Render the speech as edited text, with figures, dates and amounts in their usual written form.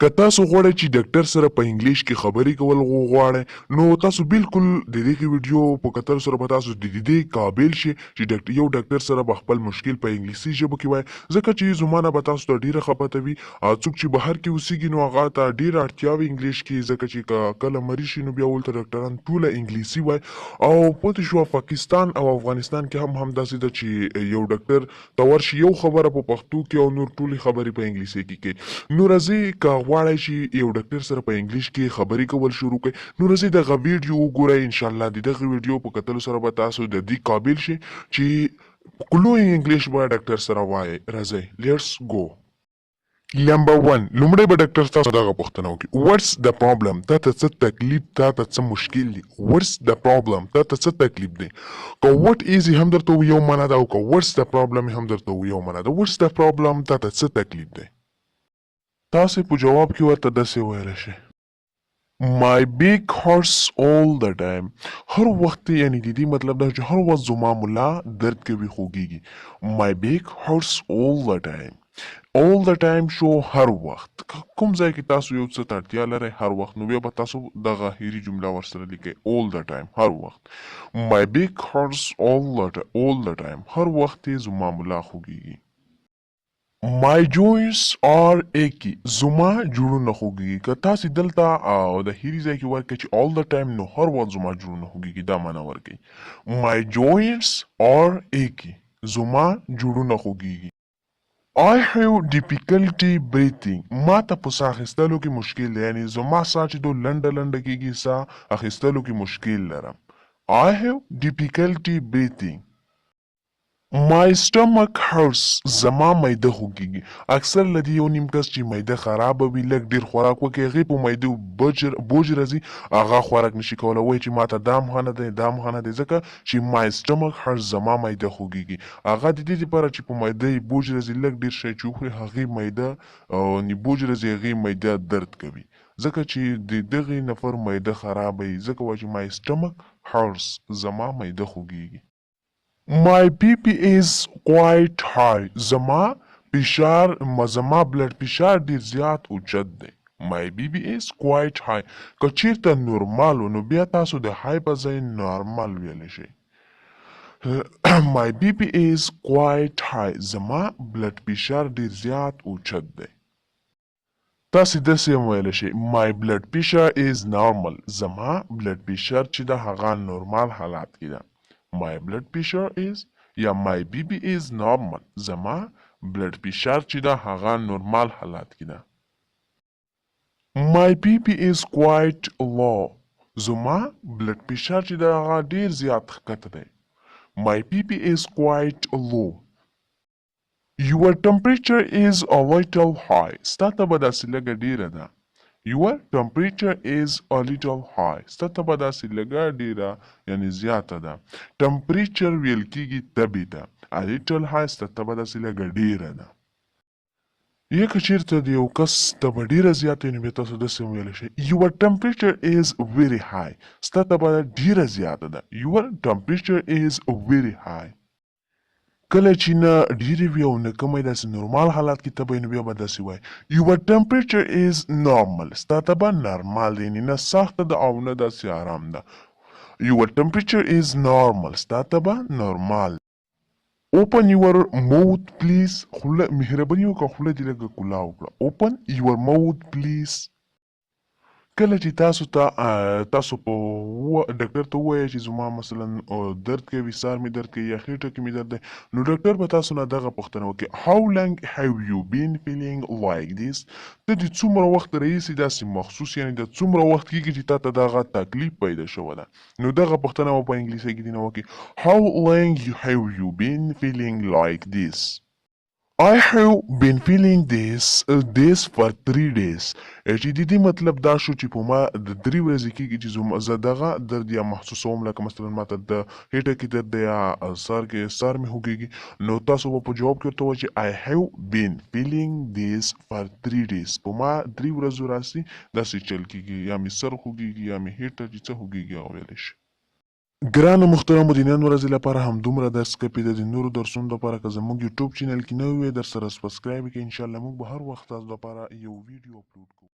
که تاسو غواړئ چې ډاکټر سره په انګلیش کې خبرې کول غواړئ نو تاسو بالکل د دې ویډیو په کتلو سره به تاسو د دې قابل شئ چې یو ډاکټر سره به خپل مشکل په انګلیسي ژبه کې وایي ځکه چې زما نه به تاسو ته ډیره خفه کوي څوک چې بهر کې اوسېږي نو هغه ته ډیره اړتیا وي انګلیش کې ځکه چې کله مریض شي نو بیا ورته ډاکټران ټوله انګلیسي وایي او پاتې شوه پاکستان او افغانستان کې هم همداسې ده چې یو ډاکټر ته ورشي یو خبره په پښتو کې او نور ټولې خبرې په انګلیسي کې کوي نو راځئ که غواړئ چې یو ډاکټر سره په انګلیش کې خبرې کول شروع کړئ نو راځئ دغه ویډیو وګورئ انشاءالله د دغه ویډیو په کتلو سره به تاسو د دې قابل شئ چې کلوی انګلیش به ډاکټر سره وایئ راځئ لیټس گو نمبر 1 لومړی به ډاکټر تاسو دغه پوښتنه وکړي واتس د پرابلم تا ته څه تکلیف تا ته څه مشکل دی واتس د پرابلم تا ته څه تکلیف دی که وات ایز هم درته یو معنا ده او که واتس د پرابلم هم درته یو معنا ده واتس د پرابلم تا ته څه تکلیف دی تاسو په جواب کې ورته داسې ویلی شئ My big hurts all the time هر وخت یعنی د دې مطلب دا چې هر وخت زما ملا درد کوي خوږیږي My big hurts all the time all the time شو هر وخت کوم ځای کې تاسو یو څه ته اړتیا لرئ هر وخت نو بیا به تاسو دغه هیري جمله ورسره لیکئ all the time هر وخت My big hurts all the time هر وخت زما ملا خوږیږي My joints are achy زما جوړونه خوږیږي که تاسې دلته او د هیري ځای کې ورکړئ چې all the time نو هر وخت زما جوړونه خوږیږي دا معنا ورکړئ My joints are achy زما جوړونه خوږیږي I have difficulty breathing ما ته په ساه اخیستلو کې مشکل دی یعنی زما ساه چې دو لنډه کېږي ساه اخیستلو کې مشکل لرم I have difficulty breathing My stomach hurts زما معده خوږیږي اکثر له دې یو نیم کس چې معده خرابه وي لږ ډېر خوراک وکړي هغې په معده بوج راځي هغه خوراک نشي کولی وایي چې ماته دا ښه نه دی دا ښه نه دی ځکه چې My stomach hurts زما معده خوږیږي هغه د دې دپاره چې په معده یې بوج راځي لږ ډېر شی چې وخوري هغې معده بوج راځي هغې معده درد کوي ځکه چې د دغې نفر معده خرابه وي ځکه وایي چې My stomach hurts زما معده خوږیږي My BP is quite high زما فشار زما بلډ فشار ډیر زیات اوچت دی My BP is quite high که چیرته نورمال و نو بیا تاسو د های په ځای نارمال ویلی شئ My BP is quite high زما بلډ فشار ډیر زیات اوچت دی تاسې داسې هم ویلی شئ My blood pressure is normal زما بلډ فشار چې ده هغه نورمال حالات کې ده My blood pressure is یا My BP is normal زما بلډ فشار چې ده هغه نورمال حالات کې ده My BP is quite low زما بلډ فشار چې ده هغه ډیر زیات ښکته دی My BP is quite low Your temperature is a little high ستا تبه داسې لږه ډیره ده Your temperature is a little high ستا تبه داسې لږه ډیره یعنی زیاته ده Temperature ویل کیږي تبې ته A little high ستا تبه داسې لږه ډیره ده یا که چیرته د یو کس تبه ډیره زیاته نو بیا تاسو داسې ویلی شئ Your temperature is very high ستا تبه ډیره زیاته ده Your temperature is very high کله چې نه ډیرې وي او نه کمې داسې نورمال حالات کې تبه نو بیا به داسې وایي Your temperature is normal ستا تبه نارمال دی یعنې نه سخته ده او نه داسې آرام ده Your temperature is normal ستا تبه نورمال Open your mouth please خوله مهرباني وکړه خوله دې لږه کولاو کړه Open your mouth please کله چې تاسو په ډاکټر ته ووایئ چې زما مثلا درد کوي سر مې درد کوي یا خېټه کې مې درد دی نو ډاکټر به تاسو نه دغه پوښتنه وکړي How long have you been feeling like this ته د څومره وخت راهیسې داسې مخصوص یعنې د څومره وخت کېږي چې تا ته دغه تکلیف پیدا شوی ده نو دغه پوښتنه به په انګلیسي کې دې نه وکړي How long have you been feeling like this I have been feeling this for 3 days چې د دې مطلب دا شو چې په ما د 3 ورځې کېږي چې زه دغه درد یا محسوسوم لکه مثلا ماته د هیټه کې درد دی یا سر مې خوږیږي نو تاسو به په جواب کې ورته ووایئ چې I have been feeling this for 3 days په ما 3 ورځو راسي داسې چل کېږي یا مې سر خوږیږي یا مې هیټه چې څه خوږیږي هغه ویلی شي ګرانو محترمو د نن ورځې لپاره همدومره درس کپي د نورو درسونو لپاره که زموږ یوټیوب چینل کې نوی وي در سره سبسکرایب کړئ. انشاءالله موږ به هر وخت تاسو لپاره یو ویډیو اپلوډ کوو.